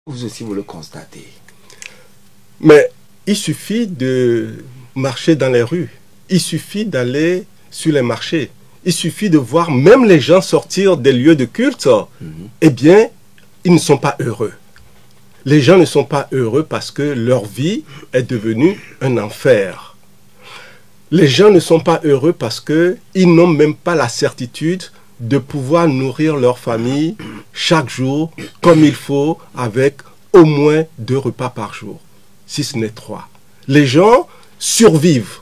Vous aussi, vous le constatez. Mais il suffit de marcher dans les rues. Il suffit d'aller sur les marchés. Il suffit de voir même les gens sortir des lieux de culte. Eh bien, ils ne sont pas heureux. Les gens ne sont pas heureux parce que leur vie est devenue un enfer. Les gens ne sont pas heureux parce qu'ils n'ont même pas la certitude de pouvoir nourrir leur famille chaque jour comme il faut avec au moins 2 repas par jour, si ce n'est 3. Les gens survivent.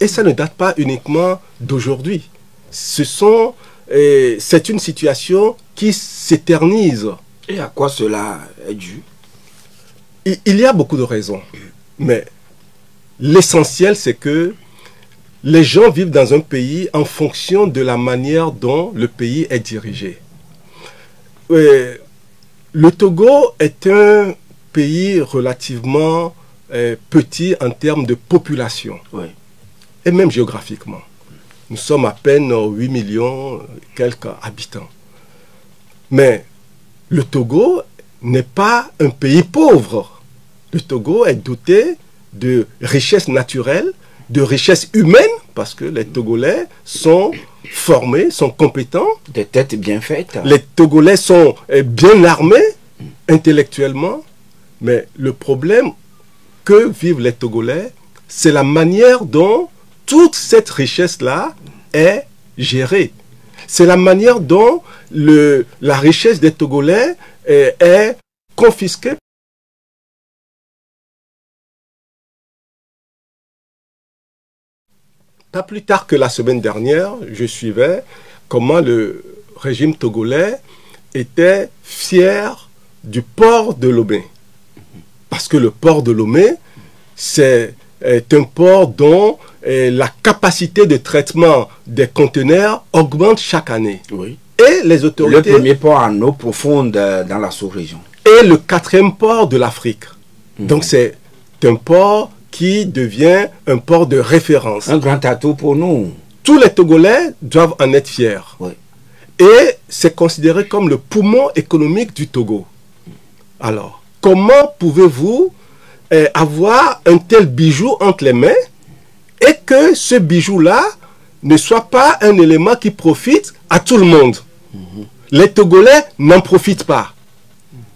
Et ça ne date pas uniquement d'aujourd'hui. C'est une situation qui s'éternise. Et à quoi cela est dû? Il y a beaucoup de raisons. Mais l'essentiel, c'est que les gens vivent dans un pays en fonction de la manière dont le pays est dirigé. Le Togo est un pays relativement petit en termes de population. Oui. Et même géographiquement. Nous sommes à peine 8 millions, quelques habitants. Mais le Togo n'est pas un pays pauvre. Le Togo est doté de richesses naturelles, de richesses humaines, parce que les Togolais sont formés, sont compétents. Des têtes bien faites. Les Togolais sont bien armés intellectuellement. Mais le problème que vivent les Togolais, c'est la manière dont toute cette richesse-là est gérée. C'est la manière dont la richesse des Togolais est confisquée. Pas plus tard que la semaine dernière, je suivais comment le régime togolais était fier du port de Lomé. Parce que le port de Lomé, c'est un port dont la capacité de traitement des conteneurs augmente chaque année. Oui. Et les autorités... Le premier port en eau profonde dans la sous-région. Et le 4e port de l'Afrique. Donc c'est un port qui devient un port de référence. Un grand atout pour nous. Tous les Togolais doivent en être fiers. Oui. Et c'est considéré comme le poumon économique du Togo. Alors, comment pouvez-vous avoir un tel bijou entre les mains et que ce bijou-là ne soit pas un élément qui profite à tout le monde? Les Togolais n'en profitent pas.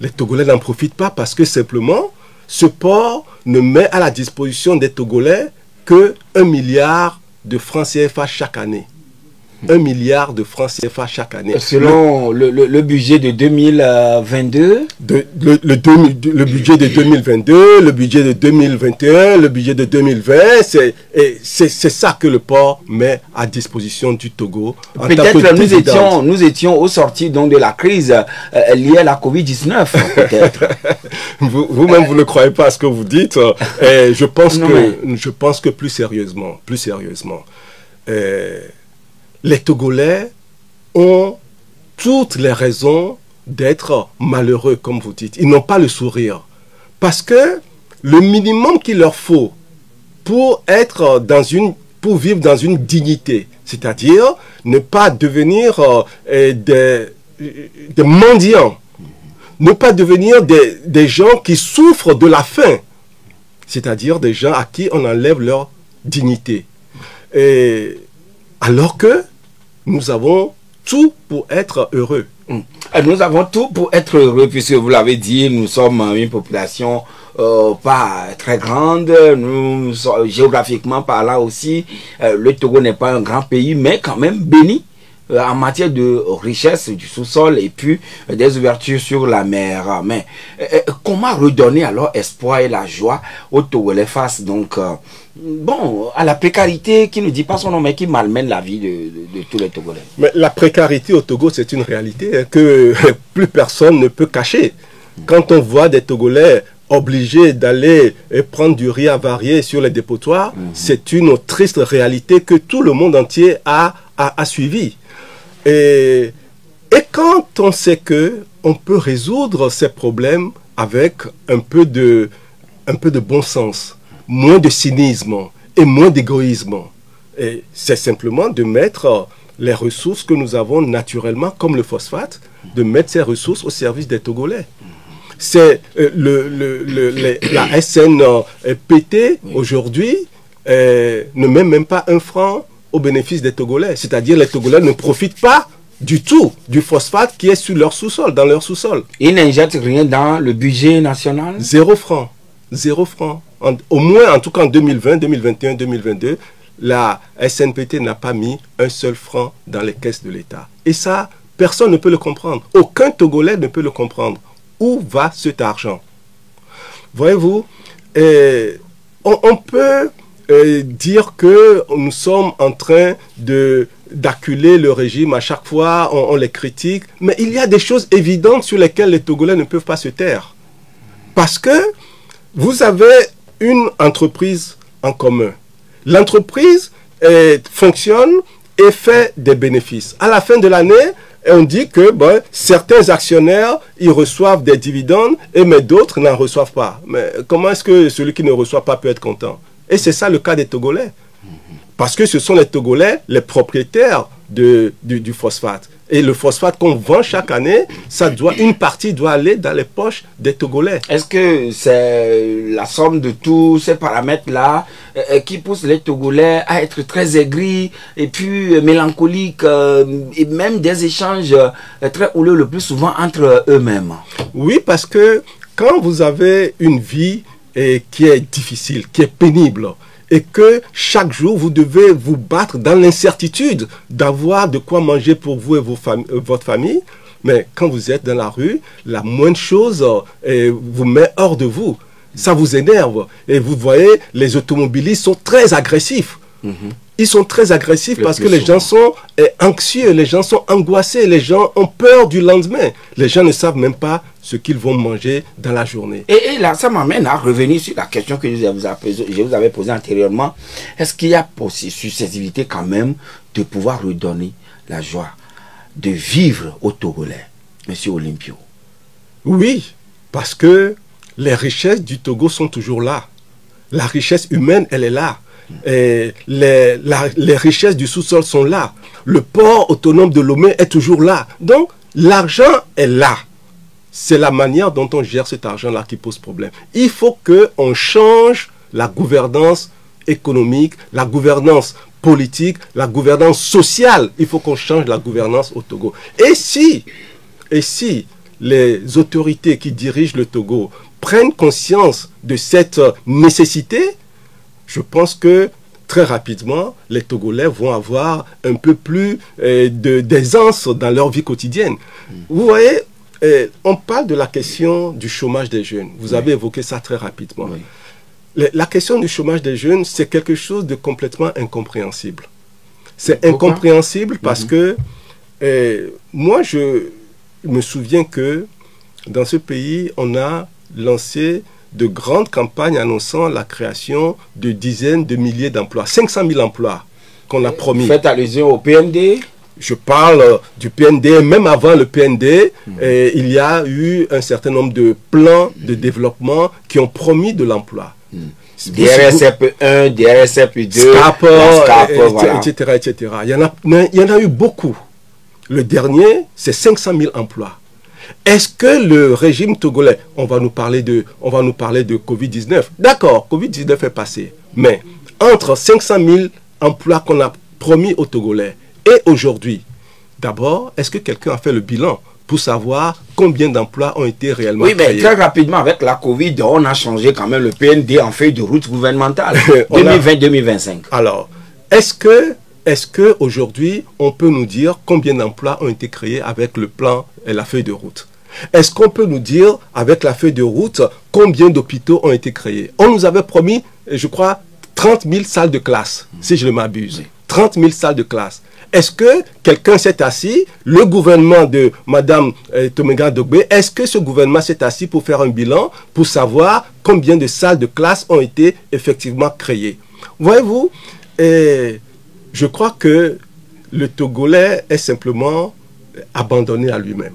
Les Togolais n'en profitent pas parce que simplement, ce port ne met à la disposition des Togolais que 1 milliard de francs CFA chaque année. 1 milliard de francs CFA chaque année. Selon le budget de 2022 le budget de 2022, le budget de 2021, le budget de 2020, c'est ça que le port met à disposition du Togo. Peut-être nous étions au sorti donc de la crise liée à la Covid-19, peut-être. Vous-même, vous ne croyez pas à ce que vous dites. Je pense que plus sérieusement, les Togolais ont toutes les raisons d'être malheureux, comme vous dites. Ils n'ont pas le sourire. Parce que le minimum qu'il leur faut pour vivre dans une dignité, c'est-à-dire ne pas devenir des mendiants, ne pas devenir des gens qui souffrent de la faim, c'est-à-dire des gens à qui on enlève leur dignité. Alors que nous avons tout pour être heureux. Nous avons tout pour être heureux, puisque vous l'avez dit, nous sommes une population pas très grande, géographiquement parlant aussi, le Togo n'est pas un grand pays, mais quand même béni en matière de richesse du sous-sol et puis des ouvertures sur la mer. Mais comment redonner alors espoir et la joie aux Togolais face donc à la précarité qui ne dit pas son nom mais qui malmène la vie de tous les Togolais? Mais la précarité au Togo, c'est une réalité que plus personne ne peut cacher. Quand on voit des Togolais obligés d'aller prendre du riz avarié sur les dépotoirs, c'est une triste réalité que tout le monde entier a suivi. Et quand on sait que on peut résoudre ces problèmes avec un peu de bon sens, moins de cynisme et moins d'égoïsme, c'est simplement de mettre les ressources que nous avons naturellement, comme le phosphate, de mettre ces ressources au service des Togolais. c'est la SNPT aujourd'hui ne met même pas un franc au bénéfice des Togolais. C'est-à-dire les Togolais ne profitent pas du tout du phosphate qui est sur leur sous-sol, dans leur sous-sol. Ils n'injectent rien dans le budget national? 0 franc. 0 franc. Au moins, en tout cas en 2020, 2021, 2022, la SNPT n'a pas mis un seul franc dans les caisses de l'État. Et ça, personne ne peut le comprendre. Aucun Togolais ne peut le comprendre. Où va cet argent? Voyez-vous, on peut dire que nous sommes en train d'acculer le régime. À chaque fois, on les critique. Mais il y a des choses évidentes sur lesquelles les Togolais ne peuvent pas se taire. Parce que vous avez une entreprise en commun. L'entreprise fonctionne et fait des bénéfices. À la fin de l'année, on dit que certains actionnaires, ils reçoivent des dividendes, mais d'autres n'en reçoivent pas. Mais comment est-ce que celui qui ne reçoit pas peut être content? Et c'est ça le cas des Togolais. Parce que ce sont les Togolais, les propriétaires du phosphate. Et le phosphate qu'on vend chaque année, une partie doit aller dans les poches des Togolais. Est-ce que c'est la somme de tous ces paramètres-là qui pousse les Togolais à être très aigris et puis mélancoliques et même des échanges très houleux le plus souvent entre eux-mêmes? Oui, parce que quand vous avez une vie qui est difficile, qui est pénible, et que chaque jour, vous devez vous battre dans l'incertitude d'avoir de quoi manger pour vous et votre famille. Mais quand vous êtes dans la rue, la moindre chose vous met hors de vous. Ça vous énerve. Et vous voyez, les automobilistes sont très agressifs. Ils sont très agressifs parce que les gens sont anxieux, les gens sont angoissés, les gens ont peur du lendemain. Les gens ne savent même pas ce qu'ils vont manger dans la journée. Et là, ça m'amène à revenir sur la question que je vous avais posée antérieurement. Est-ce qu'il y a susceptibilité quand même de pouvoir redonner la joie de vivre au Togolais, Monsieur Olympio? Oui, parce que les richesses du Togo sont toujours là. La richesse humaine, elle est là. Et les richesses du sous-sol sont là. Le port autonome de Lomé est toujours là. Donc, l'argent est là. C'est la manière dont on gère cet argent-là qui pose problème. Il faut qu'on change la gouvernance économique, la gouvernance politique, la gouvernance sociale. Il faut qu'on change la gouvernance au Togo. Et si les autorités qui dirigent le Togo prennent conscience de cette nécessité, je pense que très rapidement, les Togolais vont avoir un peu plus d'aisance dans leur vie quotidienne. Vous voyez, on parle de la question du chômage des jeunes. Vous avez évoqué ça très rapidement. La question du chômage des jeunes, c'est quelque chose de complètement incompréhensible. C'est incompréhensible parce que moi, je me souviens que dans ce pays, on a lancé de grandes campagnes annonçant la création de dizaines de milliers d'emplois. 500 000 emplois qu'on a promis. Faites allusion au PND? Je parle du PND, même avant le PND, il y a eu un certain nombre de plans de développement qui ont promis de l'emploi. DRSP 1, DRSP 2, etc., etc. Il y en a eu beaucoup. Le dernier, c'est 500 000 emplois. Est-ce que le régime togolais, on va nous parler de Covid-19. D'accord, Covid-19 est passé. Mais entre 500 000 emplois qu'on a promis aux Togolais et aujourd'hui, d'abord, est-ce que quelqu'un a fait le bilan pour savoir combien d'emplois ont été réellement créés? Oui, mais très rapidement, avec la Covid, on a changé quand même le PND en feuille de route gouvernementale 2020-2025. Alors, est-ce que aujourd'hui, on peut nous dire combien d'emplois ont été créés avec le plan et la feuille de route? Est-ce qu'on peut nous dire, avec la feuille de route, combien d'hôpitaux ont été créés? On nous avait promis, je crois, 30 000 salles de classe, si je ne m'abuse. 30 000 salles de classe. Est-ce que quelqu'un s'est assis, le gouvernement de Mme Tomenga Dogbe, est-ce que ce gouvernement s'est assis pour faire un bilan, pour savoir combien de salles de classe ont été effectivement créées? Voyez-vous, je crois que le Togolais est simplement abandonné à lui-même.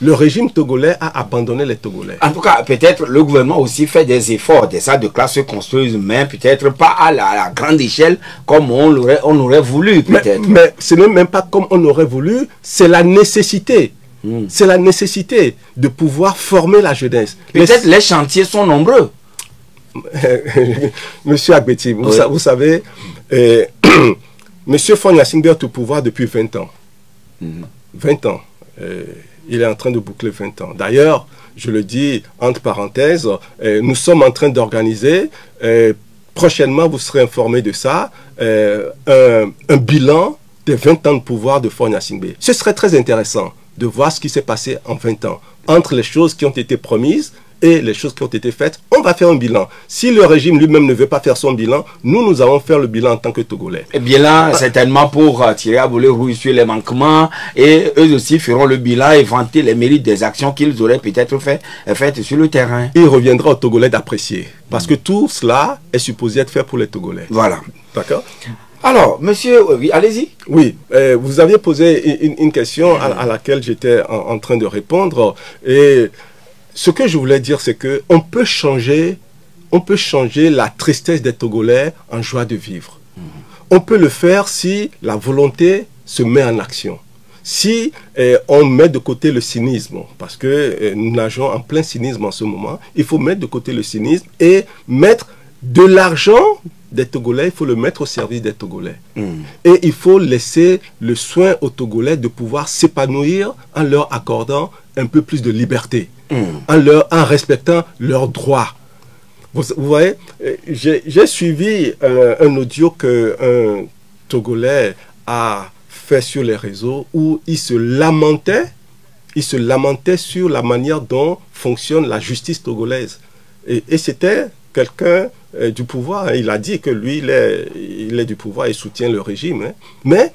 Le régime togolais a abandonné les Togolais. En tout cas, peut-être le gouvernement aussi fait des efforts. Des salles de classe se construisent, mais peut-être pas à la grande échelle comme on aurait voulu, peut-être. Mais ce n'est même pas comme on aurait voulu, c'est la nécessité. C'est la nécessité de pouvoir former la jeunesse. Peut-être les chantiers sont nombreux. Monsieur Agbeti, vous savez, Monsieur Faure Gnassingbé est au pouvoir depuis 20 ans. 20 ans. Il est en train de boucler 20 ans. D'ailleurs, je le dis entre parenthèses, nous sommes en train d'organiser, prochainement vous serez informés de ça, un bilan des 20 ans de pouvoir de Faure Gnassingbé. Ce serait très intéressant de voir ce qui s'est passé en 20 ans, entre les choses qui ont été promises et les choses qui ont été faites. On va faire un bilan. Si le régime lui-même ne veut pas faire son bilan, nous allons faire le bilan en tant que Togolais. Et bien là, certainement pour tirer à boulet rouge sur les manquements, et eux aussi feront le bilan et vanter les mérites des actions qu'ils auraient peut-être faites sur le terrain. Il reviendra aux Togolais d'apprécier, parce que tout cela est supposé être fait pour les Togolais. Voilà. D'accord? Alors, monsieur, oui, allez-y. Oui, vous aviez posé une question à laquelle j'étais en train de répondre, et ce que je voulais dire, c'est que on peut changer la tristesse des Togolais en joie de vivre. On peut le faire si la volonté se met en action. Si on met de côté le cynisme, parce que nous nageons en plein cynisme en ce moment, il faut mettre de côté le cynisme et mettre de l'argent des Togolais, il faut le mettre au service des Togolais. Et il faut laisser le soin aux Togolais de pouvoir s'épanouir en leur accordant un peu plus de liberté. En respectant leurs droits. Vous voyez, j'ai suivi un audio qu'un Togolais a fait sur les réseaux où il se lamentait sur la manière dont fonctionne la justice togolaise. Et c'était quelqu'un du pouvoir. Il a dit que lui, il est du pouvoir et soutient le régime. Mais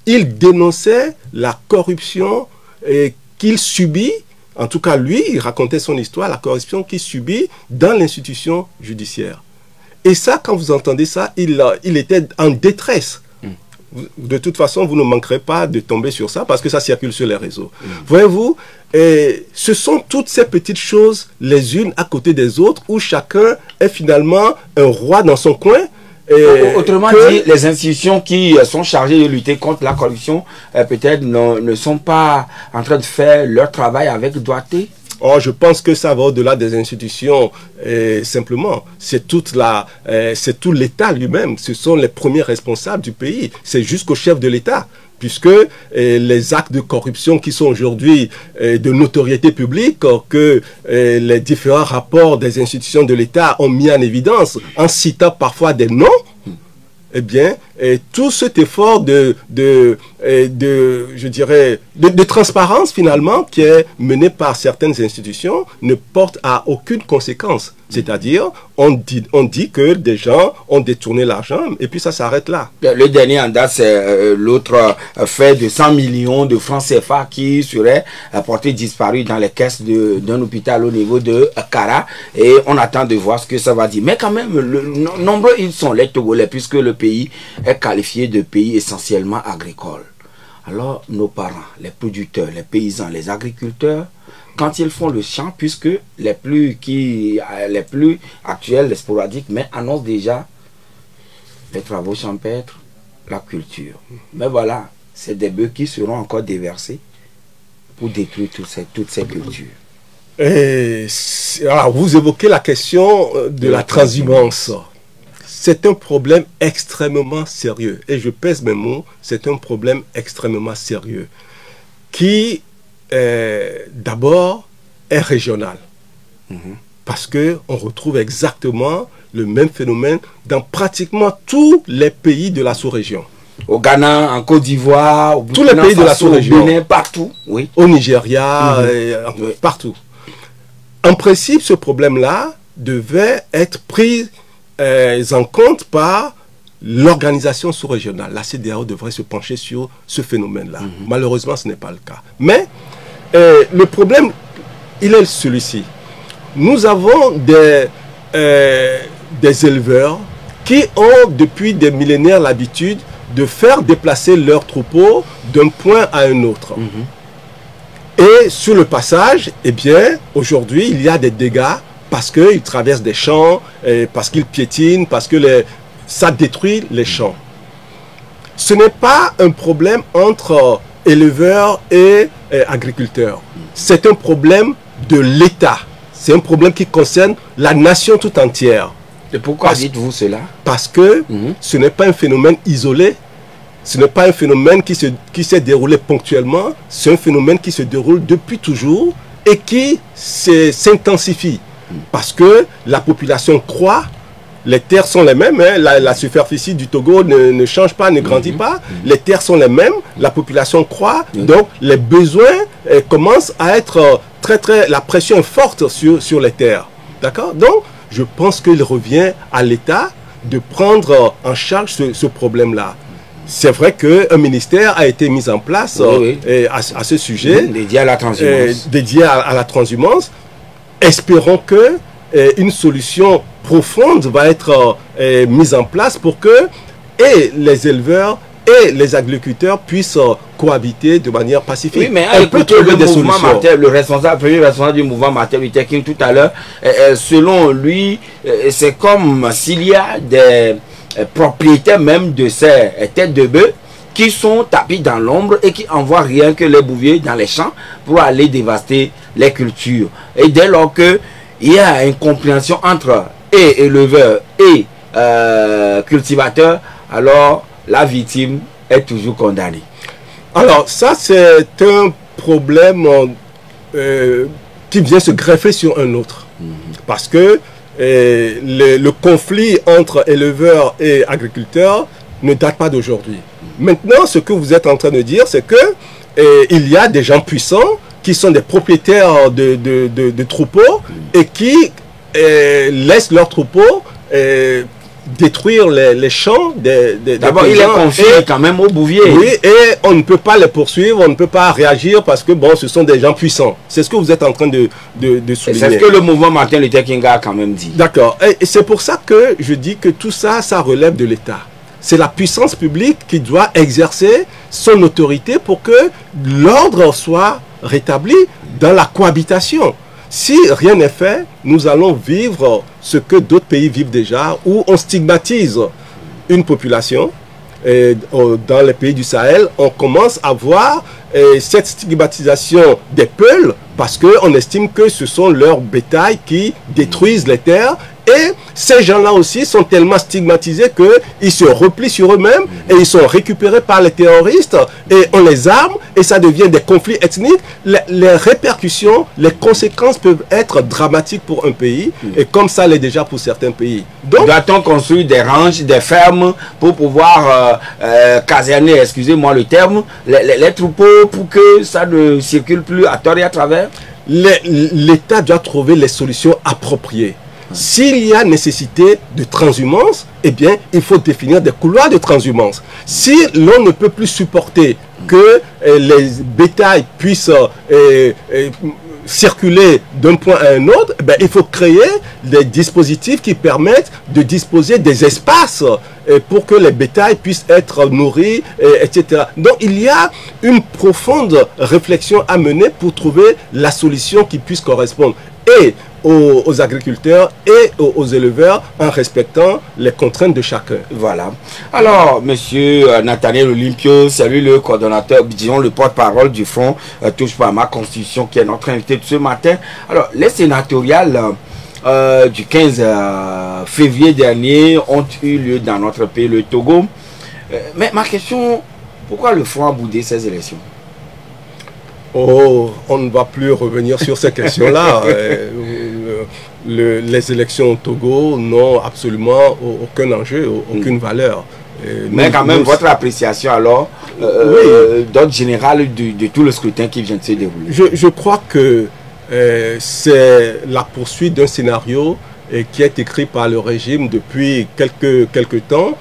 il dénonçait la corruption qu'il subit. En tout cas, lui, il racontait son histoire, la corruption qu'il subit dans l'institution judiciaire. Et ça, quand vous entendez ça, il était en détresse. De toute façon, vous ne manquerez pas de tomber sur ça parce que ça circule sur les réseaux. Voyez-vous, ce sont toutes ces petites choses, les unes à côté des autres, où chacun est finalement un roi dans son coin. Autrement dit, les institutions qui sont chargées de lutter contre la corruption, peut-être ne sont pas en train de faire leur travail avec droiture. Oh, je pense que ça va au-delà des institutions. Simplement, c'est tout l'État lui-même. Ce sont les premiers responsables du pays. C'est jusqu'au chef de l'État. Puisque les actes de corruption qui sont aujourd'hui de notoriété publique, que les différents rapports des institutions de l'État ont mis en évidence, en citant parfois des noms, eh bien, tout cet effort de transparence finalement qui est mené par certaines institutions ne porte à aucune conséquence. C'est-à-dire, on dit que des gens ont détourné l'argent et puis ça s'arrête là. Le dernier en date, c'est l'autre fait de 100 millions de francs CFA qui serait porté disparu dans les caisses d'un hôpital au niveau de Kara. Et on attend de voir ce que ça va dire. Mais quand même, nombreux ils sont les Togolais puisque le pays est qualifié de pays essentiellement agricole. Alors, nos parents, les producteurs, les paysans, les agriculteurs, quand ils font le champ, puisque les plus actuels, les sporadiques, mais annoncent déjà les travaux champêtres, la culture. Mais voilà, c'est des bœufs qui seront encore déversés pour détruire toutes ces cultures. Alors, vous évoquez la question de la transhumance. C'est un problème extrêmement sérieux. Et je pèse mes mots, c'est un problème extrêmement sérieux. Qui, d'abord, est régional. Parce qu'on retrouve exactement le même phénomène dans pratiquement tous les pays de la sous-région. Au Ghana, en Côte d'Ivoire, tous les pays de la sous-région. Au Bénin, partout. Oui. Au Nigeria, partout. En principe, ce problème-là devait être pris en compte par l'organisation sous-régionale. La CEDEAO devrait se pencher sur ce phénomène-là. Malheureusement, ce n'est pas le cas. Mais le problème, il est celui-ci. Nous avons des éleveurs qui ont depuis des millénaires l'habitude de faire déplacer leurs troupeaux d'un point à un autre. Et sur le passage, eh bien, aujourd'hui, il y a des dégâts parce qu'ils traversent des champs, parce qu'ils piétinent, parce que ça détruit les champs. Ce n'est pas un problème entre éleveurs et agriculteurs. C'est un problème de l'État. C'est un problème qui concerne la nation tout entière. Et pourquoi dites-vous cela? Parce que ce n'est pas un phénomène isolé. Ce n'est pas un phénomène qui s'est déroulé ponctuellement. C'est un phénomène qui se déroule depuis toujours et qui s'intensifie. Parce que la population croît. Les terres sont les mêmes, hein. La superficie du Togo ne change pas, ne grandit pas. Les terres sont les mêmes, la population croît. Donc les besoins commencent à être la pression est forte sur les terres. D'accord? Donc je pense qu'il revient à l'État de prendre en charge ce problème-là. C'est vrai qu'un ministère a été mis en place à ce sujet. Dédié à la transhumance. Dédié à la transhumance. Espérons que une solution profonde va être mise en place pour que les éleveurs et les agriculteurs puissent cohabiter de manière pacifique. Oui, mais on peut trouver des solutions. Le premier responsable du mouvement Martin Luther King tout à l'heure, selon lui, c'est comme s'il y a des propriétaires même de ces têtes de bœuf qui sont tapis dans l'ombre et qui envoient rien que les bouviers dans les champs pour aller dévaster les cultures. Et dès lors que il y a une compréhension entre éleveurs et cultivateurs, alors la victime est toujours condamnée. Alors ça, c'est un problème qui vient se greffer sur un autre. Parce que le conflit entre éleveurs et agriculteurs ne date pas d'aujourd'hui. Maintenant, ce que vous êtes en train de dire, c'est que il y a des gens puissants qui sont des propriétaires de troupeaux et qui laissent leurs troupeaux détruire les champs d'abord, il est confié quand même aux bouviers. Oui, et on ne peut pas les poursuivre, on ne peut pas réagir parce que bon, ce sont des gens puissants. C'est ce que vous êtes en train de souligner. C'est ce que le mouvement Martin Luther King a quand même dit. D'accord. Et c'est pour ça que je dis que tout ça, ça relève de l'État. C'est la puissance publique qui doit exercer son autorité pour que l'ordre soit rétabli dans la cohabitation. Si rien n'est fait, nous allons vivre ce que d'autres pays vivent déjà, où on stigmatise une population. Et dans les pays du Sahel, on commence à voir cette stigmatisation des Peuls parce qu'on estime que ce sont leurs bétails qui détruisent les terres. Et ces gens-là aussi sont tellement stigmatisés qu'ils se replient sur eux-mêmes et ils sont récupérés par les terroristes et on les arme et ça devient des conflits ethniques. Les répercussions, les conséquences peuvent être dramatiques pour un pays et comme ça l'est déjà pour certains pays. Donc, doit-on construire des ranches, des fermes pour pouvoir caserner, excusez-moi le terme, les troupeaux pour que ça ne circule plus à tort et à travers? L'État doit trouver les solutions appropriées. S'il y a nécessité de transhumance, eh bien, il faut définir des couloirs de transhumance. Si l'on ne peut plus supporter que les bétails puissent circuler d'un point à un autre, eh bien, il faut créer des dispositifs qui permettent de disposer des espaces pour que les bétails puissent être nourris, etc. Donc, il y a une profonde réflexion à mener pour trouver la solution qui puisse correspondre et aux agriculteurs et aux éleveurs en respectant les contraintes de chacun. Voilà. Alors, monsieur Nathaniel Olympio, salut le coordonnateur, disons le porte-parole du Front Touche pas à ma Constitution qui est notre invité de ce matin. Alors, les sénatoriales du 15 février dernier ont eu lieu dans notre pays, le Togo. Mais ma question, pourquoi le Front a boudé ces élections? Oh, on ne va plus revenir sur ces questions-là. Les élections au Togo n'ont absolument aucun enjeu, aucune valeur. Mais quand même, votre appréciation alors, d'ordre général de tout le scrutin qui vient de se dérouler? Je crois que c'est la poursuite d'un scénario qui est écrit par le régime depuis quelques temps.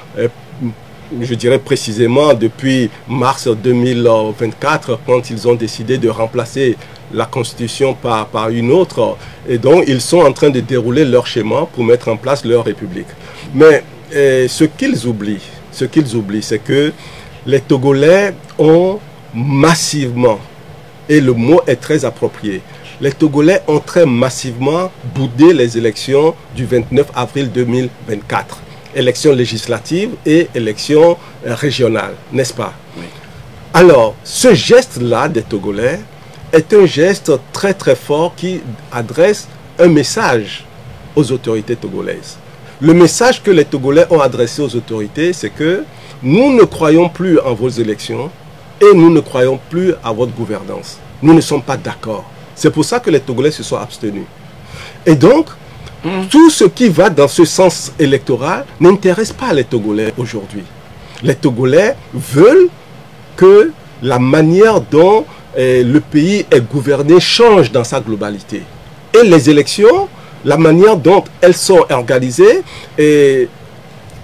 Je dirais précisément depuis mars 2024, quand ils ont décidé de remplacer la Constitution par une autre. Et donc, ils sont en train de dérouler leur schéma pour mettre en place leur République. Mais ce qu'ils oublient, c'est que les Togolais ont massivement, et le mot est très approprié, les Togolais ont très massivement boudé les élections du 29 avril 2024. Élections législatives et élections régionales, n'est-ce pas? Oui. Alors, ce geste-là des Togolais est un geste très très fort qui adresse un message aux autorités togolaises. Le message que les Togolais ont adressé aux autorités, c'est que nous ne croyons plus en vos élections et nous ne croyons plus à votre gouvernance. Nous ne sommes pas d'accord. C'est pour ça que les Togolais se sont abstenus. Et donc, tout ce qui va dans ce sens électoral n'intéresse pas les Togolais aujourd'hui. Les Togolais veulent que la manière dont le pays est gouverné change dans sa globalité. Et les élections, la manière dont elles sont organisées,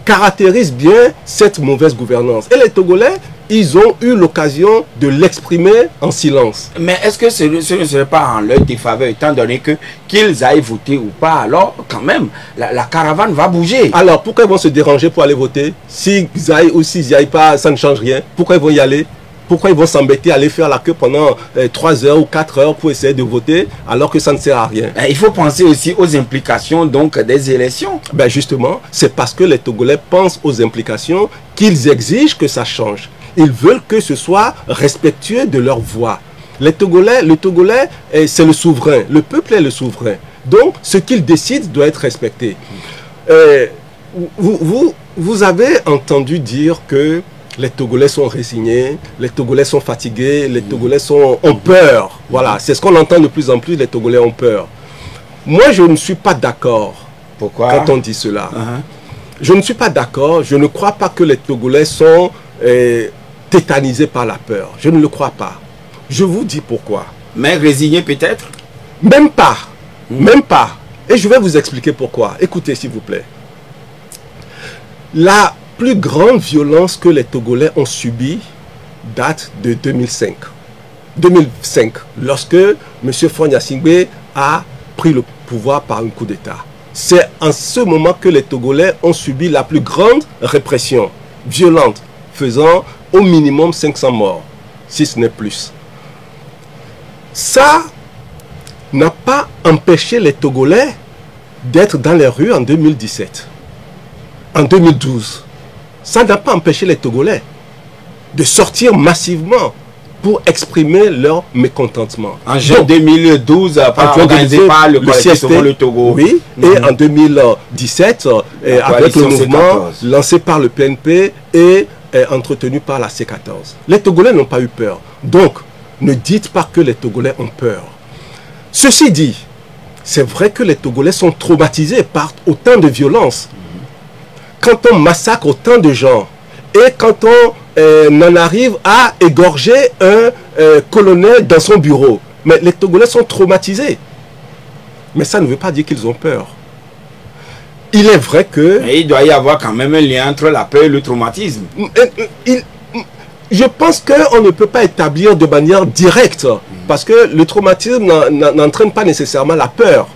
caractérise bien cette mauvaise gouvernance. Et les Togolais, ils ont eu l'occasion de l'exprimer en silence. Mais est-ce que ce ne serait pas en leur défaveur, étant donné que qu'ils aillent voter ou pas, alors quand même, la caravane va bouger. Alors pourquoi ils vont se déranger pour aller voter? S'ils aillent ou s'ils n'y aillent pas, ça ne change rien. Pourquoi ils vont y aller? Pourquoi ils vont s'embêter à aller faire la queue pendant 3 heures ou 4 heures pour essayer de voter alors que ça ne sert à rien? Il faut penser aussi aux implications donc des élections. Ben justement, c'est parce que les Togolais pensent aux implications qu'ils exigent que ça change. Ils veulent que ce soit respectueux de leur voix. Le Togolais, c'est le souverain. Le peuple est le souverain. Donc, ce qu'il décide doit être respecté. Vous avez entendu dire que les Togolais sont résignés, les Togolais sont fatigués, les Togolais ont peur. Voilà, c'est ce qu'on entend de plus en plus, les Togolais ont peur. Moi, je ne suis pas d'accord. Pourquoi? Quand on dit cela. Je ne suis pas d'accord. Je ne crois pas que les Togolais sont tétanisés par la peur. Je ne le crois pas. Je vous dis pourquoi. Mais résignés peut-être? Même pas. Même pas. Et je vais vous expliquer pourquoi. Écoutez, s'il vous plaît. La plus grande violence que les Togolais ont subie date de 2005. 2005, lorsque M. Faure Gnassingbé a pris le pouvoir par un coup d'État. C'est en ce moment que les Togolais ont subi la plus grande répression violente, faisant au minimum 500 morts, si ce n'est plus. Ça n'a pas empêché les Togolais d'être dans les rues en 2017, en 2012. Ça n'a pas empêché les Togolais de sortir massivement pour exprimer leur mécontentement. En juin 2012, organisé par le collectif Le Togo. Oui, et en 2017, avec le mouvement C14. Lancé par le PNP et entretenu par la C14. Les Togolais n'ont pas eu peur. Donc, ne dites pas que les Togolais ont peur. Ceci dit, c'est vrai que les Togolais sont traumatisés par autant de violence. Quand on massacre autant de gens et quand on en arrive à égorger un colonel dans son bureau, mais les Togolais sont traumatisés. Mais ça ne veut pas dire qu'ils ont peur. Il est vrai que... Mais il doit y avoir quand même un lien entre la peur et le traumatisme. Je pense qu'on ne peut pas établir de manière directe, parce que le traumatisme n'entraîne pas nécessairement la peur.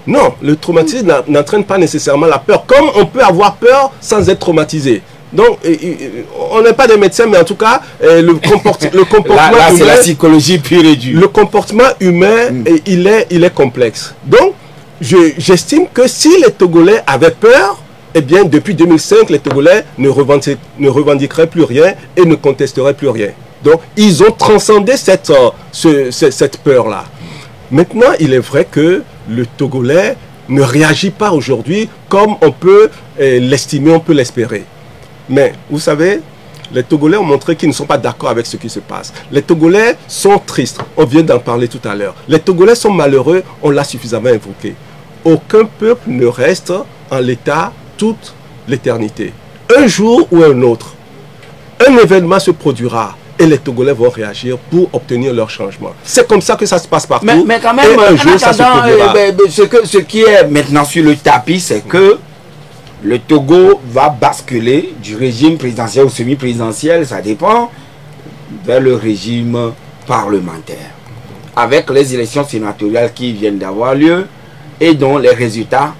Non, le traumatisme n'entraîne pas nécessairement la peur, comme on peut avoir peur sans être traumatisé. Donc, on n'est pas des médecins, mais en tout cas, le comportement là, humain... c'est la psychologie pure et dure. Le comportement humain, il est complexe. Donc, j'estime que si les Togolais avaient peur, eh bien, depuis 2005, les Togolais ne revendiqueraient plus rien et ne contesteraient plus rien. Donc, ils ont transcendé cette peur-là. Maintenant, il est vrai que le Togolais ne réagit pas aujourd'hui comme on peut l'estimer, on peut l'espérer. Mais, vous savez, les Togolais ont montré qu'ils ne sont pas d'accord avec ce qui se passe. Les Togolais sont tristes, on vient d'en parler tout à l'heure. Les Togolais sont malheureux, on l'a suffisamment évoqué. Aucun peuple ne reste en l'état toute l'éternité. Un jour ou un autre, un événement se produira et les Togolais vont réagir pour obtenir leur changement. C'est comme ça que ça se passe partout. Mais quand même, un jour, ça se produira. Ce qui est maintenant sur le tapis, c'est que le Togo va basculer du régime présidentiel ou semi-présidentiel, ça dépend, vers le régime parlementaire. Avec les élections sénatoriales qui viennent d'avoir lieu et dont les résultats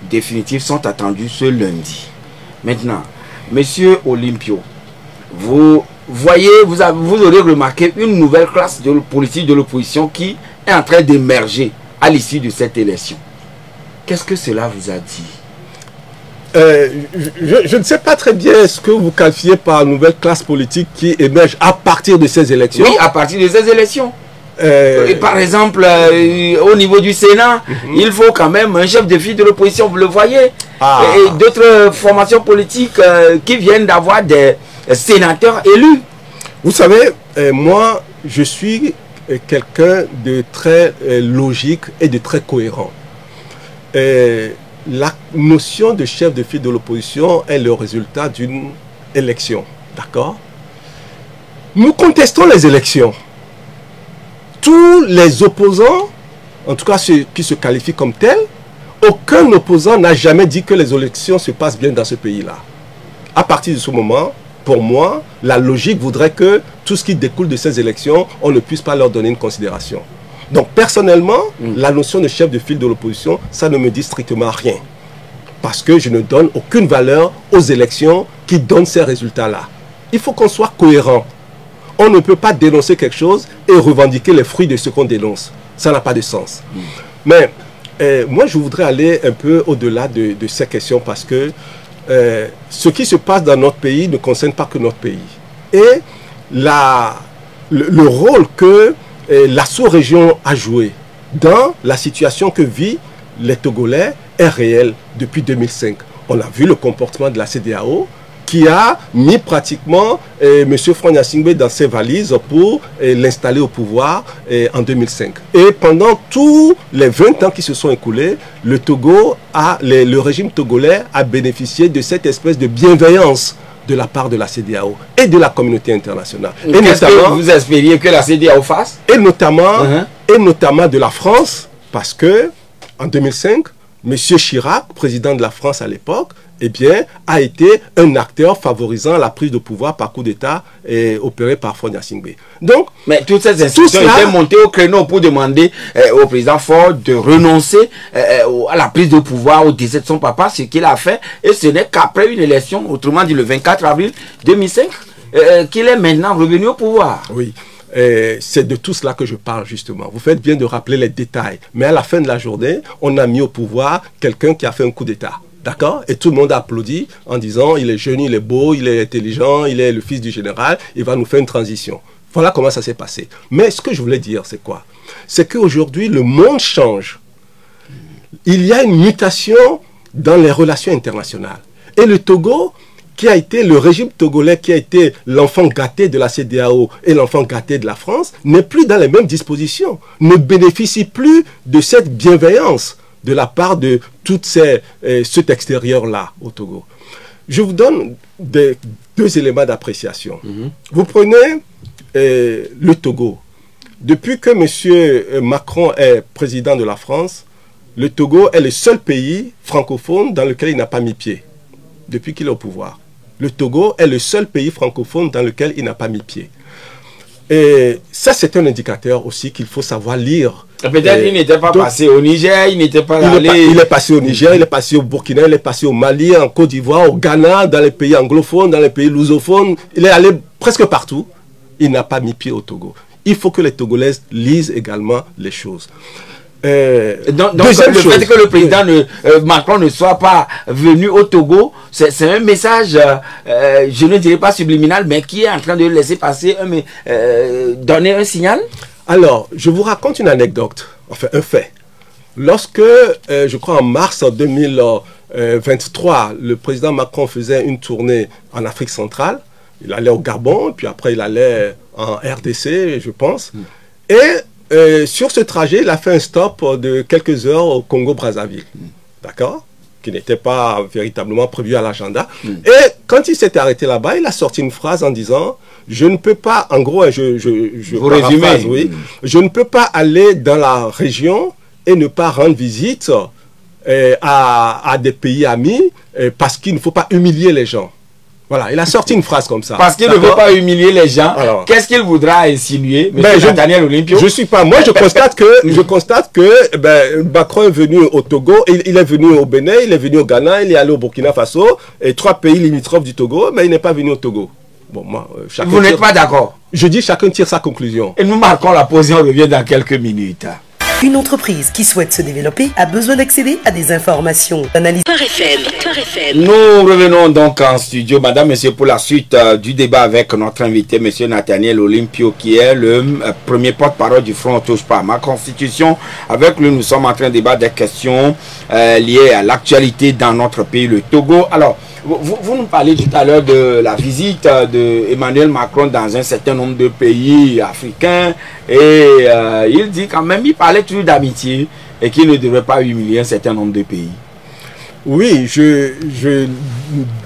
définitifs sont attendus ce lundi. Maintenant, Monsieur Olympio, vous voyez, vous aurez remarqué une nouvelle classe de politique de l'opposition qui est en train d'émerger à l'issue de cette élection. Qu'est-ce que cela vous a dit? Je ne sais pas très bien ce que vous qualifiez par nouvelle classe politique qui émerge à partir de ces élections. Oui, à partir de ces élections. Par exemple, au niveau du Sénat, il faut quand même un chef de file de l'opposition, vous le voyez. Et d'autres formations politiques qui viennent d'avoir des sénateurs élus. Vous savez, moi, je suis quelqu'un de très logique et de très cohérent. La notion de chef de file de l'opposition est le résultat d'une élection. D'accord? Nous contestons les élections. Tous les opposants, en tout cas ceux qui se qualifient comme tels, aucun opposant n'a jamais dit que les élections se passent bien dans ce pays-là. À partir de ce moment, pour moi, la logique voudrait que tout ce qui découle de ces élections, on ne puisse pas leur donner une considération. Donc personnellement, la notion de chef de file de l'opposition, ça ne me dit strictement rien. Parce que je ne donne aucune valeur aux élections qui donnent ces résultats-là. Il faut qu'on soit cohérent. On ne peut pas dénoncer quelque chose et revendiquer les fruits de ce qu'on dénonce. Ça n'a pas de sens. Mais moi, je voudrais aller un peu au-delà de ces questions parce que ce qui se passe dans notre pays ne concerne pas que notre pays. Et le rôle que la sous-région a joué dans la situation que vit les Togolais est réel depuis 2005. On a vu le comportement de la CEDEAO qui a mis pratiquement M. Faure Gnassingbé dans ses valises pour l'installer au pouvoir en 2005. Et pendant tous les 20 ans qui se sont écoulés, le régime togolais a bénéficié de cette espèce de bienveillance de la part de la CEDEAO et de la communauté internationale. Qu'est-ce que vous espériez que la CEDEAO fasse? Et notamment de la France, parce que en 2005, M. Chirac, président de la France à l'époque, eh bien, a été un acteur favorisant la prise de pouvoir par coup d'État opéré par Faure Gnassingbé. Donc, mais toutes ces institutions étaient montées au créneau pour demander au président Faure de renoncer à la prise de pouvoir au décès de son papa, ce qu'il a fait. Et ce n'est qu'après une élection, autrement dit le 24 avril 2005, qu'il est maintenant revenu au pouvoir. Oui. C'est de tout cela que je parle justement. Vous faites bien de rappeler les détails. Mais à la fin de la journée, on a mis au pouvoir quelqu'un qui a fait un coup d'État. D'accord? Et tout le monde a applaudi en disant il est jeune, il est beau, il est intelligent, il est le fils du général, il va nous faire une transition. Voilà comment ça s'est passé. Mais ce que je voulais dire, c'est quoi? C'est qu'aujourd'hui, le monde change. Il y a une mutation dans les relations internationales. Et le Togo, qui a été le régime togolais, qui a été l'enfant gâté de la CEDEAO et l'enfant gâté de la France, n'est plus dans les mêmes dispositions, ne bénéficie plus de cette bienveillance de la part de tout cet extérieur-là au Togo. Je vous donne deux éléments d'appréciation. Vous prenez le Togo. Depuis que M. Macron est président de la France, le Togo est le seul pays francophone dans lequel il n'a pas mis pied, depuis qu'il est au pouvoir. Le Togo est le seul pays francophone dans lequel il n'a pas mis pied. Et ça, c'est un indicateur aussi qu'il faut savoir lire. Peut-être qu'il n'était pas passé au Niger, il n'était pas allé... Il est passé au Niger, il est passé au Burkina, il est passé au Mali, en Côte d'Ivoire, au Ghana, dans les pays anglophones, dans les pays lusophones. Il est allé presque partout. Il n'a pas mis pied au Togo. Il faut que les Togolais lisent également les choses. Donc le fait que le président Macron ne soit pas venu au Togo, c'est un message, je ne dirais pas subliminal, mais qui est en train de laisser passer, donner un signal. Alors, je vous raconte une anecdote, enfin un fait. Lorsque, je crois en mars 2023, le président Macron faisait une tournée en Afrique centrale, il allait au Gabon, puis après il allait en RDC, je pense, et sur ce trajet, il a fait un stop de quelques heures au Congo-Brazzaville, d'accord, qui n'était pas véritablement prévu à l'agenda. Et quand il s'est arrêté là-bas, il a sorti une phrase en disant « Je ne peux pas, en gros, vous résumez, oui, je ne peux pas aller dans la région et ne pas rendre visite à des pays amis parce qu'il ne faut pas humilier les gens. » Voilà, il a sorti une phrase comme ça. Parce qu'il ne veut pas humilier les gens. Qu'est-ce qu'il voudra insinuer, M. Nathaniel Olympio? Je suis pas. Moi, je constate que Macron est venu au Togo, il est venu au Bénin, il est venu au Ghana, il est allé au Burkina Faso, et 3 pays limitrophes du Togo, mais il n'est pas venu au Togo. Bon, moi, vous n'êtes pas d'accord? Je dis chacun tire sa conclusion. Et nous marquons la pause et on revient dans quelques minutes. Une entreprise qui souhaite se développer a besoin d'accéder à des informations. Analyse Nous revenons donc en studio, madame, monsieur, pour la suite du débat avec notre invité, monsieur Nathaniel Olympio, qui est le premier porte-parole du Front Touche pas à ma Constitution. Avec lui, nous sommes en train de débattre des questions liées à l'actualité dans notre pays, le Togo. Alors, vous nous parlez tout à l'heure de la visite d'Emmanuel Macron dans un certain nombre de pays africains et il dit quand même, il parlait toujours d'amitié et qu'il ne devrait pas humilier un certain nombre de pays. Oui, je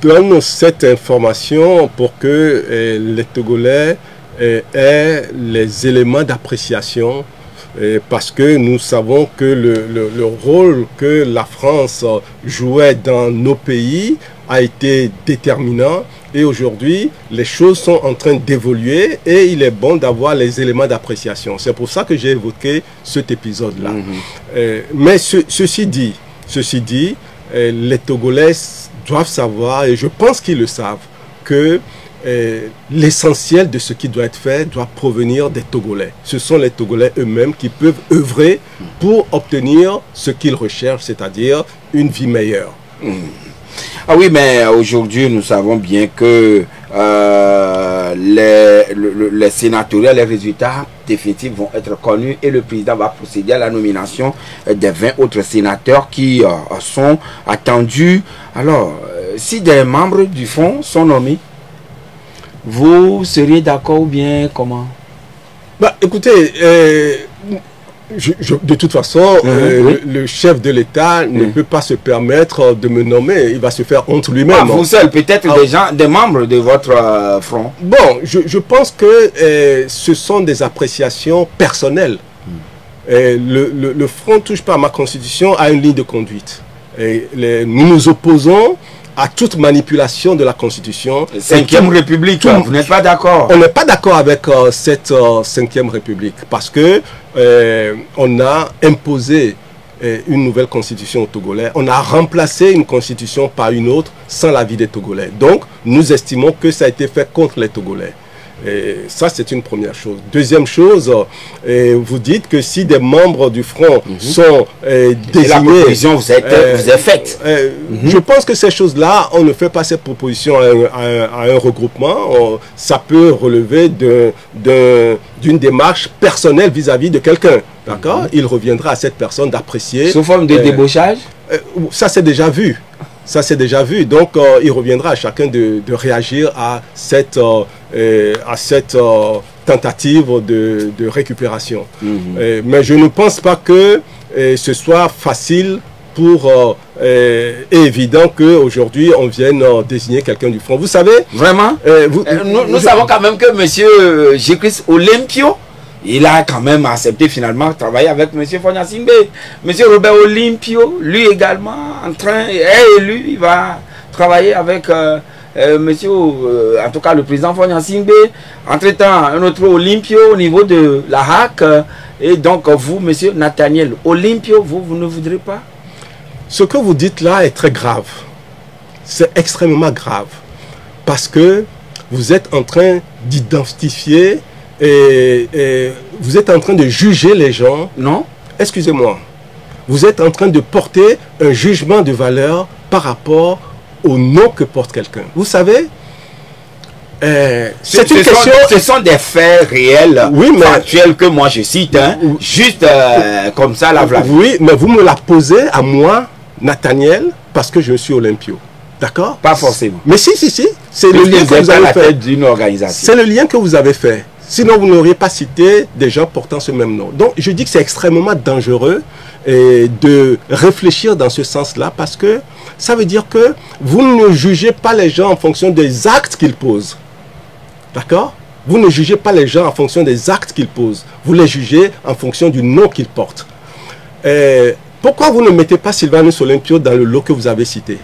donne cette information pour que les Togolais aient les éléments d'appréciation parce que nous savons que le rôle que la France jouait dans nos pays a été déterminant et aujourd'hui les choses sont en train d'évoluer et il est bon d'avoir les éléments d'appréciation. C'est pour ça que j'ai évoqué cet épisode-là. Mais ceci dit, les Togolais doivent savoir, et je pense qu'ils le savent, que l'essentiel de ce qui doit être fait doit provenir des Togolais. Ce sont les Togolais eux-mêmes qui peuvent œuvrer pour obtenir ce qu'ils recherchent, c'est-à-dire une vie meilleure. Ah oui, mais aujourd'hui, nous savons bien que les sénatoriales, les résultats définitifs vont être connus et le président va procéder à la nomination des 20 autres sénateurs qui sont attendus. Alors, si des membres du Front sont nommés, vous seriez d'accord ou bien comment? Bah, écoutez, de toute façon, le chef de l'État ne peut pas se permettre de me nommer. Il va se faire honte lui-même. Vous seul, peut-être des membres de votre front. Bon, je pense que ce sont des appréciations personnelles. Le front touche pas à ma Constitution à une ligne de conduite. Nous nous opposons à toute manipulation de la Constitution. 5e République, vous n'êtes pas d'accord? On n'est pas d'accord avec cette 5e République parce que on a imposé une nouvelle constitution aux Togolais. On a remplacé une constitution par une autre sans l'avis des Togolais. Donc, nous estimons que ça a été fait contre les Togolais. Et ça, c'est une première chose. Deuxième chose, vous dites que si des membres du Front sont désignés... La proposition vous est faite. Je pense que ces choses-là, on ne fait pas cette proposition à un regroupement. Ça peut relever d'une démarche personnelle vis-à-vis de quelqu'un. D'accord? Il reviendra à cette personne d'apprécier... Sous forme de débauchage? Ça, c'est déjà vu. Ça, c'est déjà vu. Donc, il reviendra à chacun de réagir à cette tentative de récupération. Mais je ne pense pas que ce soit facile pour évident qu'aujourd'hui, on vienne désigner quelqu'un du Front. Vous savez... Vraiment nous savons quand même que M. Jécris Olympio, il a quand même accepté finalement de travailler avec M. Fognasimbe. M. Robert Olympio, lui également, est élu, il va travailler avec en tout cas le président Fognasimbe. Entre-temps, un autre Olympio au niveau de la HAC. Et donc vous, M. Nathaniel Olympio, vous ne voudrez pas? Ce que vous dites là est très grave. C'est extrêmement grave. Parce que vous êtes en train d'identifier... Et vous êtes en train de juger les gens. Non. Excusez-moi. Vous êtes en train de porter un jugement de valeur par rapport au nom que porte quelqu'un. Vous savez, c'est une question... Ce sont des faits réels, oui, mais, factuels que moi je cite, hein, juste comme ça, la blague. Oui, mais vous me la posez à moi, Nathaniel, parce que je suis Olympio. D'accord? Pas forcément. Mais si. C'est le lien que vous avez fait. D'une organisation. C'est le lien que vous avez fait. Sinon, vous n'auriez pas cité des gens portant ce même nom. Donc, je dis que c'est extrêmement dangereux de réfléchir dans ce sens-là parce que ça veut dire que vous ne jugez pas les gens en fonction des actes qu'ils posent. D'accord? Vous ne jugez pas les gens en fonction des actes qu'ils posent. Vous les jugez en fonction du nom qu'ils portent. Pourquoi vous ne mettez pas Sylvanus Olympio dans le lot que vous avez cité?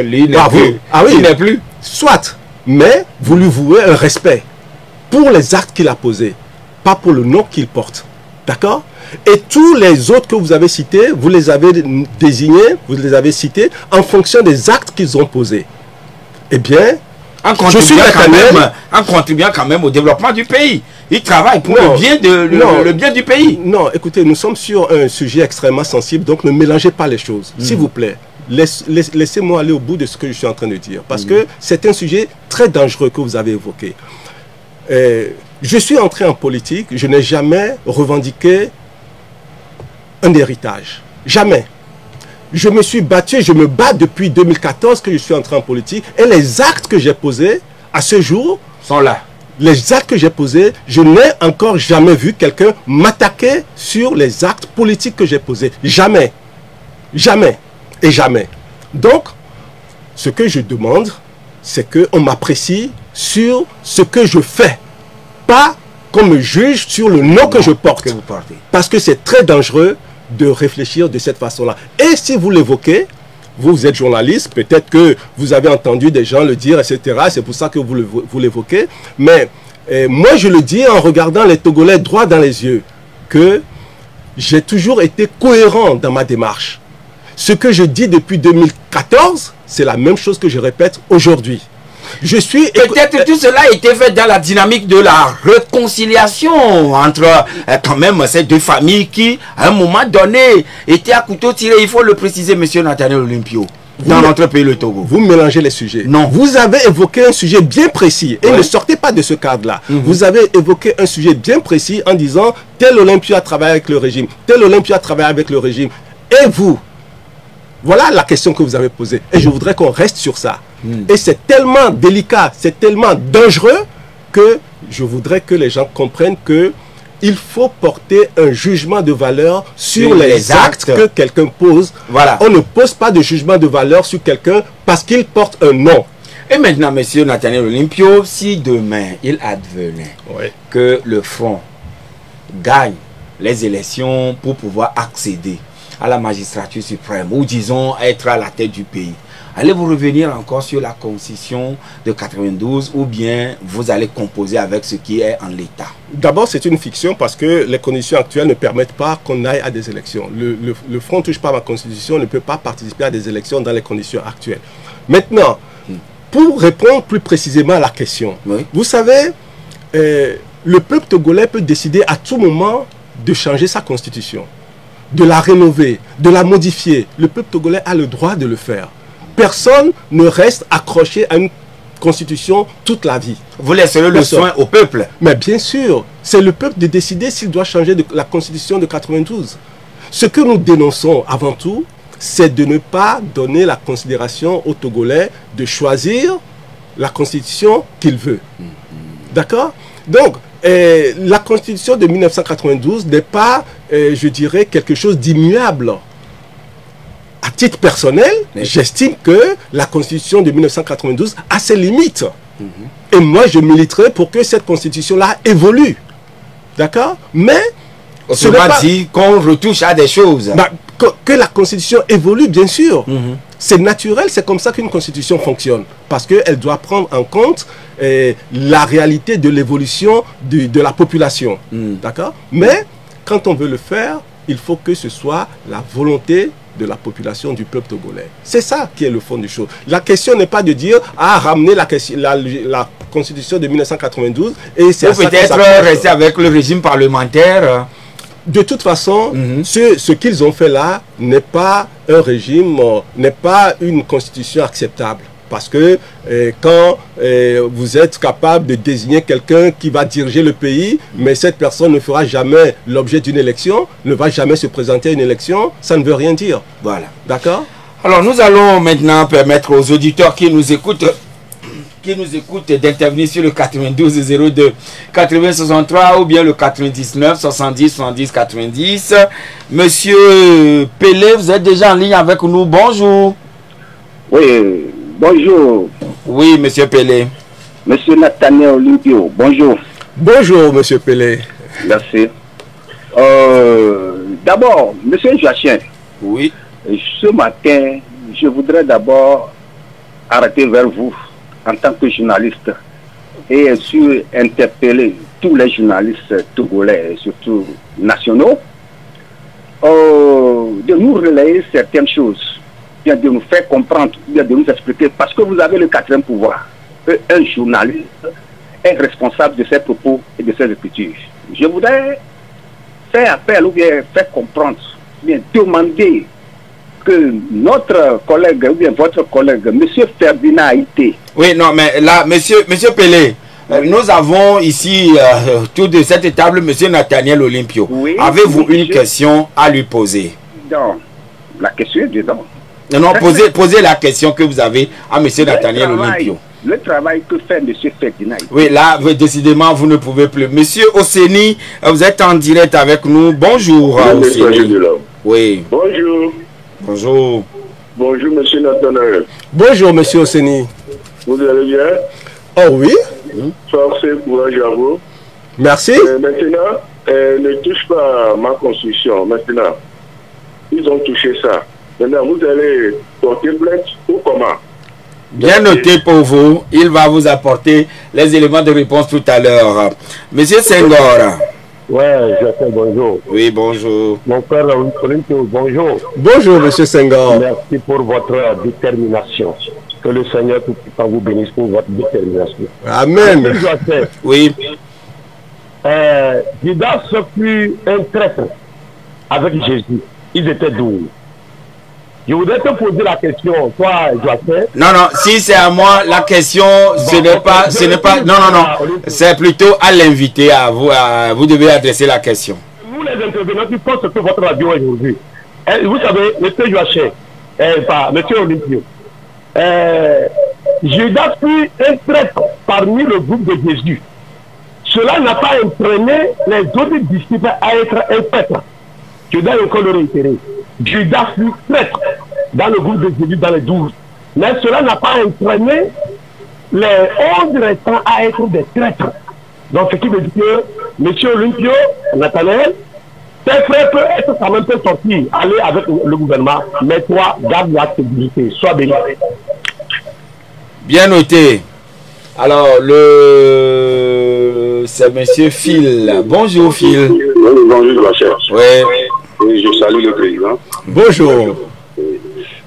Lui n'est plus. Ah oui, il n'est plus. Soit, mais vous lui vouez un respect pour les actes qu'il a posés, pas pour le nom qu'il porte. D'accord? Et tous les autres que vous avez cités, vous les avez désignés, vous les avez cités en fonction des actes qu'ils ont posés. Eh bien, En contribuant quand même au développement du pays. Il travaille pour le bien du pays. Non, écoutez, nous sommes sur un sujet extrêmement sensible, donc ne mélangez pas les choses, s'il vous plaît. Laissez-moi aller au bout de ce que je suis en train de dire, parce que c'est un sujet très dangereux que vous avez évoqué. Je suis entré en politique, je n'ai jamais revendiqué un héritage. Jamais. Je me suis battu, je me bats depuis 2014 que je suis entré en politique, et les actes que j'ai posés à ce jour sont là. Les actes que j'ai posés, je n'ai encore jamais vu quelqu'un m'attaquer sur les actes politiques que j'ai posés. Jamais. Jamais. Et jamais. Donc, ce que je demande, c'est qu'on m'apprécie sur ce que je fais. Pas qu'on me juge sur le nom que je porte. Que vous portez. Parce que c'est très dangereux de réfléchir de cette façon-là. Et si vous l'évoquez, vous êtes journaliste, peut-être que vous avez entendu des gens le dire, etc. C'est pour ça que vous l'évoquez. Mais moi, je le dis en regardant les Togolais droit dans les yeux, que j'ai toujours été cohérent dans ma démarche. Ce que je dis depuis 2014, c'est la même chose que je répète aujourd'hui. Peut-être tout cela a été fait dans la dynamique de la réconciliation entre quand même ces deux familles qui, à un moment donné, étaient à couteau tiré. Il faut le préciser, monsieur Nathaniel Olympio, dans notre pays, le Togo. Vous mélangez les sujets. Non. Vous avez évoqué un sujet bien précis et ne sortez pas de ce cadre-là. Vous avez évoqué un sujet bien précis en disant tel Olympio a travaillé avec le régime, tel Olympio a travaillé avec le régime. Et vous? Voilà la question que vous avez posée. Et je voudrais qu'on reste sur ça. Et c'est tellement délicat, c'est tellement dangereux que je voudrais que les gens comprennent que il faut porter un jugement de valeur sur les actes que quelqu'un pose. Voilà. On ne pose pas de jugement de valeur sur quelqu'un parce qu'il porte un nom. Et maintenant, monsieur Nathaniel Olympio, si demain il advenait que le Front gagne les élections pour pouvoir accéder à la magistrature suprême, ou disons être à la tête du pays, allez-vous revenir encore sur la constitution de 92 ou bien vous allez composer avec ce qui est en l'état? D'abord, c'est une fiction parce que les conditions actuelles ne permettent pas qu'on aille à des élections. Le Front ne touche pas à ma constitution, ne peut pas participer à des élections dans les conditions actuelles. Maintenant, pour répondre plus précisément à la question, vous savez, le peuple togolais peut décider à tout moment de changer sa constitution, de la rénover, de la modifier. Le peuple togolais a le droit de le faire. Personne ne reste accroché à une constitution toute la vie. Vous laisserez le soin au peuple. Mais bien sûr, c'est le peuple de décider s'il doit changer la constitution de 92. Ce que nous dénonçons avant tout, c'est de ne pas donner la considération aux Togolais de choisir la constitution qu'il veut. D'accord? Donc, la constitution de 1992 n'est pas, je dirais, quelque chose d'immuable. À titre personnel, j'estime que la constitution de 1992 a ses limites. Et moi, je militerai pour que cette constitution-là évolue. D'accord? Mais... Autrement dit, qu'on retouche à des choses. Que la constitution évolue, bien sûr. C'est naturel, c'est comme ça qu'une constitution fonctionne. Parce qu'elle doit prendre en compte la réalité de l'évolution de la population. D'accord? Mais quand on veut le faire, il faut que ce soit la volonté de la population du peuple togolais. C'est ça qui est le fond du chose. La question n'est pas de dire ramener la constitution de 1992 et c'est peut-être rester avec le régime parlementaire. De toute façon, ce qu'ils ont fait là n'est pas un régime, n'est pas une constitution acceptable. Parce que quand vous êtes capable de désigner quelqu'un qui va diriger le pays, mais cette personne ne fera jamais l'objet d'une élection, ne va jamais se présenter à une élection, ça ne veut rien dire. Voilà. D'accord? Alors nous allons maintenant permettre aux auditeurs qui nous écoutent d'intervenir sur le 92 02 80 63 ou bien le 99 70 70 90. Monsieur Pelé, vous êtes déjà en ligne avec nous. Bonjour. Oui, bonjour. Oui, monsieur Pelé. Monsieur Nathaniel Olympio, bonjour. Bonjour, monsieur Pelé. Merci. D'abord, monsieur Joachim. Oui. Ce matin, je voudrais d'abord arrêter vers vous en tant que journaliste et sur interpeller tous les journalistes togolais et surtout nationaux de nous relayer certaines choses, bien de nous faire comprendre, bien de nous expliquer, parce que vous avez le quatrième pouvoir. qu'un journaliste est responsable de ses propos et de ses écritures. Je voudrais faire appel ou bien faire comprendre, ou bien demander que notre collègue ou bien votre collègue, M. Ferdinand Haïté. Oui, non, mais là, monsieur Pelé, nous avons ici, tout de cette table, M. Nathaniel Olympio. Oui, avez-vous oui, une question à lui poser? Non, la question est dedans. Non, posez la question que vous avez à M. Nathaniel Olympio. Le travail que fait M. Ferdinand. Oui, là, décidément, vous ne pouvez plus. Monsieur Oseni, vous êtes en direct avec nous. Bonjour, Oseni. Oui. Bonjour. Bonjour. Bonjour, monsieur Nathanaël. Bonjour, monsieur Oseni. Vous allez bien? Oh oui. Force et courage à vous. Merci. Maintenant, ne touche pas à ma construction. Maintenant, ils ont touché ça. Maintenant, vous allez porter plainte ou comment? Bien noté pour vous. Il va vous apporter les éléments de réponse tout à l'heure. Monsieur Senghor. Ouais, je fais bonjour. Oui, bonjour. Mon frère Olympio, bonjour. Bonjour, monsieur Senghor. Merci pour votre détermination. Que le Seigneur tout-puissant vous bénisse pour votre détermination. Amen. Oui. Judas fut un traître avec Jésus. Ils étaient 12. Je voudrais te poser la question, toi, Joachim. Non, non, si c'est à moi, la question, ce n'est pas, non, c'est plutôt à l'invité, à vous devez adresser la question. Vous les intervenants qui pensent que votre radio aujourd'hui, vous savez, M. Joachim, M. Olympio, Judas fut un traître parmi le groupe de Jésus. Cela n'a pas entraîné les autres disciples à être un traître. Je dois encore le réitérer. Judas fut traître dans le groupe de Jésus, dans les 12. Mais cela n'a pas entraîné les 11 restants à être des traîtres. Donc, ce qui veut dire que M. Olympio, Nathanaël, tes frères peuvent être quand même sortis, aller avec le gouvernement, mais toi, garde la stabilité. Sois béni. Bien noté. Alors, c'est M. Phil. Bonjour, Phil. Bonjour, ma chère. Oui. Oui, je salue le président. Bonjour.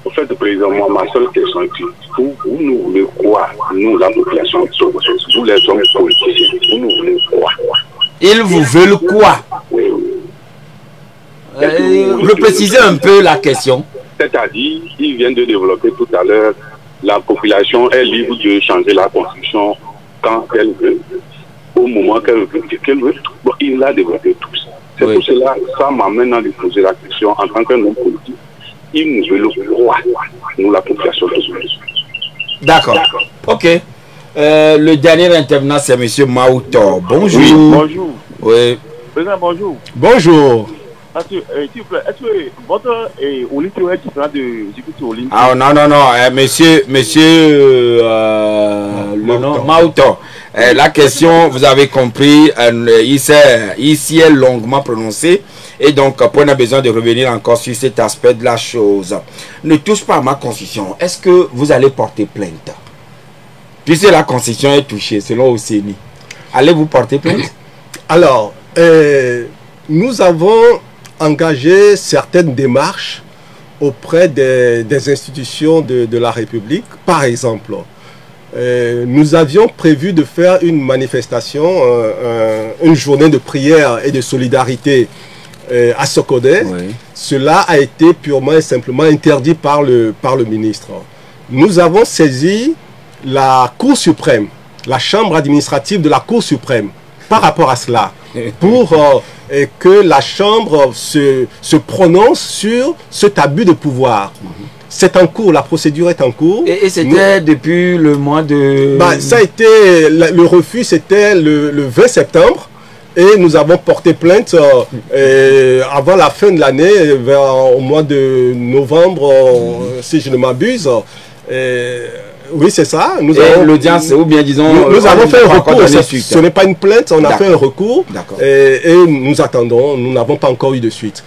En fait, le président, moi, ma seule question est que vous nous voulez quoi? Nous, la population, vous les hommes politiciens, vous nous voulez quoi? Ils vous veulent quoi? Reprécisez un peu la question. C'est-à-dire, ils viennent de développer tout à l'heure, la population est libre de changer la constitution quand elle veut, au moment qu'elle veut. Bon, il l'a développé tout ça. C'est pour cela, ça m'amène à lui poser la question en tant qu'un homme politique. Il nous veut le roi, nous la population. D'accord. Ok. Le dernier intervenant, c'est M. Maouto. Bonjour. Oui, bonjour. Oui. Président, bonjour. Bonjour. S'il vous plaît, est-ce que votre Olympio est différent de Djibouti Olympio? Ah non, monsieur, le nom Maouto. La question, vous avez compris, ici est longuement prononcée. Et donc, on a besoin de revenir encore sur cet aspect de la chose. Ne touche pas à ma constitution. Est-ce que vous allez porter plainte? Puisque la constitution est touchée, selon Oseni. Allez-vous porter plainte? Alors, nous avons engagé certaines démarches auprès des institutions de la République. Par exemple, nous avions prévu de faire une manifestation, une journée de prière et de solidarité à Sokodé. Oui. Cela a été purement et simplement interdit par le ministre. Nous avons saisi la Cour suprême, la chambre administrative de la Cour suprême, par rapport à cela, pour que la chambre se prononce sur cet abus de pouvoir. C'est en cours, la procédure est en cours. Et c'était depuis le mois de... ça a été, le refus c'était le 20 septembre. Et nous avons porté plainte avant la fin de l'année, au mois de novembre, si je ne m'abuse. Oui, c'est ça. L'audience, ou bien disons... Nous avons fait un recours. Ce n'est pas une plainte, on a fait un recours. Et nous attendons, nous n'avons pas encore eu de suite.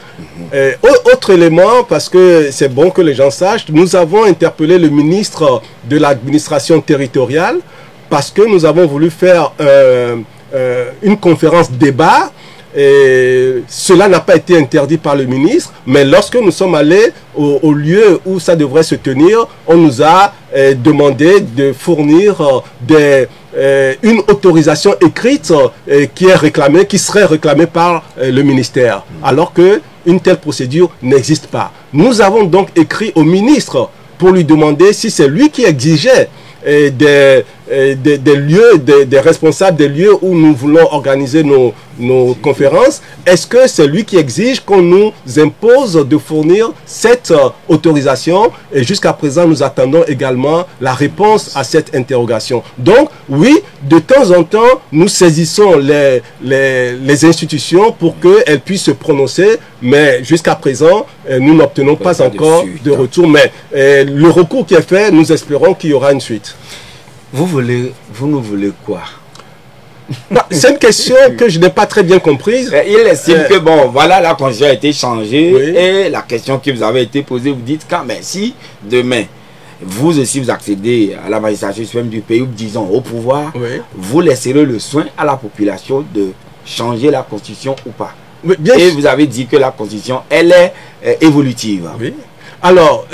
Autre élément, parce que c'est bon que les gens sachent, nous avons interpellé le ministre de l'administration territoriale parce que nous avons voulu faire... une conférence débat cela n'a pas été interdit par le ministre, mais lorsque nous sommes allés au lieu où ça devrait se tenir, on nous a demandé de fournir une autorisation écrite qui serait réclamée par le ministère, alors qu'une telle procédure n'existe pas. Nous avons donc écrit au ministre pour lui demander si c'est lui qui exigeait des lieux, des responsables des lieux où nous voulons organiser nos conférences. Est-ce que c'est lui qui exige qu'on nous impose de fournir cette autorisation? Et jusqu'à présent, nous attendons également la réponse à cette interrogation. Donc, oui, de temps en temps, nous saisissons les institutions pour qu'elles puissent se prononcer, mais jusqu'à présent, nous n'obtenons pas encore de retour. Mais le recours qui est fait, nous espérons qu'il y aura une suite. Vous nous voulez quoi? C'est une question que je n'ai pas très bien comprise. Il estime que, bon, voilà, la constitution a été changée, oui. Et la question qui vous avait été posée, vous dites quand même, si demain, vous aussi vous accédez à la magistrature suprême du pays, ou disons au pouvoir, oui. Vous laisserez le soin à la population de changer la constitution ou pas. Et vous avez dit que la constitution, elle est évolutive. Oui. Alors,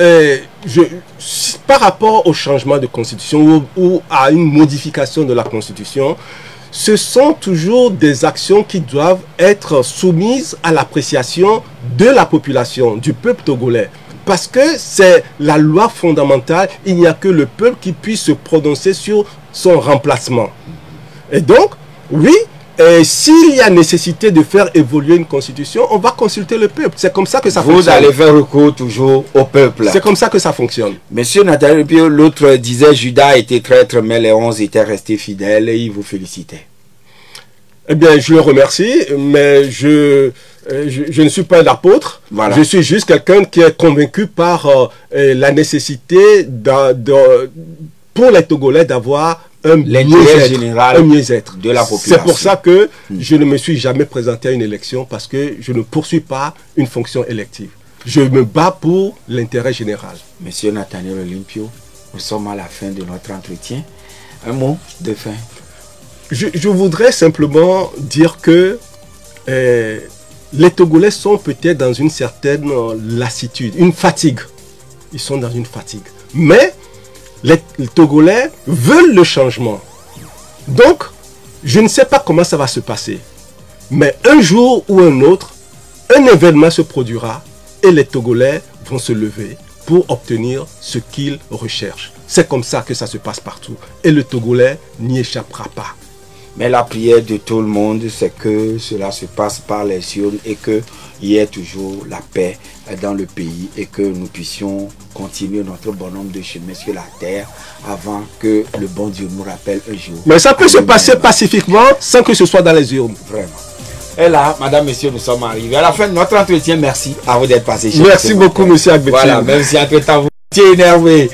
par rapport au changement de constitution ou à une modification de la constitution, ce sont toujours des actions qui doivent être soumises à l'appréciation de la population, du peuple togolais. Parce que c'est la loi fondamentale, il n'y a que le peuple qui puisse se prononcer sur son remplacement. Et donc, oui, s'il y a nécessité de faire évoluer une constitution, on va consulter le peuple. C'est comme ça que ça fonctionne. Vous allez faire recours toujours au peuple. C'est comme ça que ça fonctionne. Monsieur Nathaniel Pio, l'autre disait Judas était traître, mais les 11 étaient restés fidèles et il vous félicitait. Eh bien, je le remercie, mais je ne suis pas l'apôtre. Voilà. Je suis juste quelqu'un qui est convaincu par la nécessité pour les Togolais d'avoir un mieux-être de la population. C'est pour ça que je ne me suis jamais présenté à une élection, parce que je ne poursuis pas une fonction élective. Je me bats pour l'intérêt général. Monsieur Nathaniel Olympio, nous sommes à la fin de notre entretien. Un mot de fin. Je voudrais simplement dire que les Togolais sont peut-être dans une certaine lassitude, une fatigue. Ils sont dans une fatigue. Mais les Togolais veulent le changement. Donc, je ne sais pas comment ça va se passer. Mais un jour ou un autre, un événement se produira et les Togolais vont se lever pour obtenir ce qu'ils recherchent. C'est comme ça que ça se passe partout. Et le Togolais n'y échappera pas. Mais la prière de tout le monde, c'est que cela se passe par les urnes et qu'il y ait toujours la paix dans le pays et que nous puissions continuer notre bonhomme de chemin sur la terre avant que le bon Dieu nous rappelle un jour. Mais ça peut se passer pacifiquement sans que ce soit dans les urnes. Vraiment. Et là, madame, messieurs, nous sommes arrivés à la fin de notre entretien. Merci à vous d'être passé chez nous. Merci beaucoup, monsieur Agbetine. Voilà, même si entre-temps vous étiez énervé.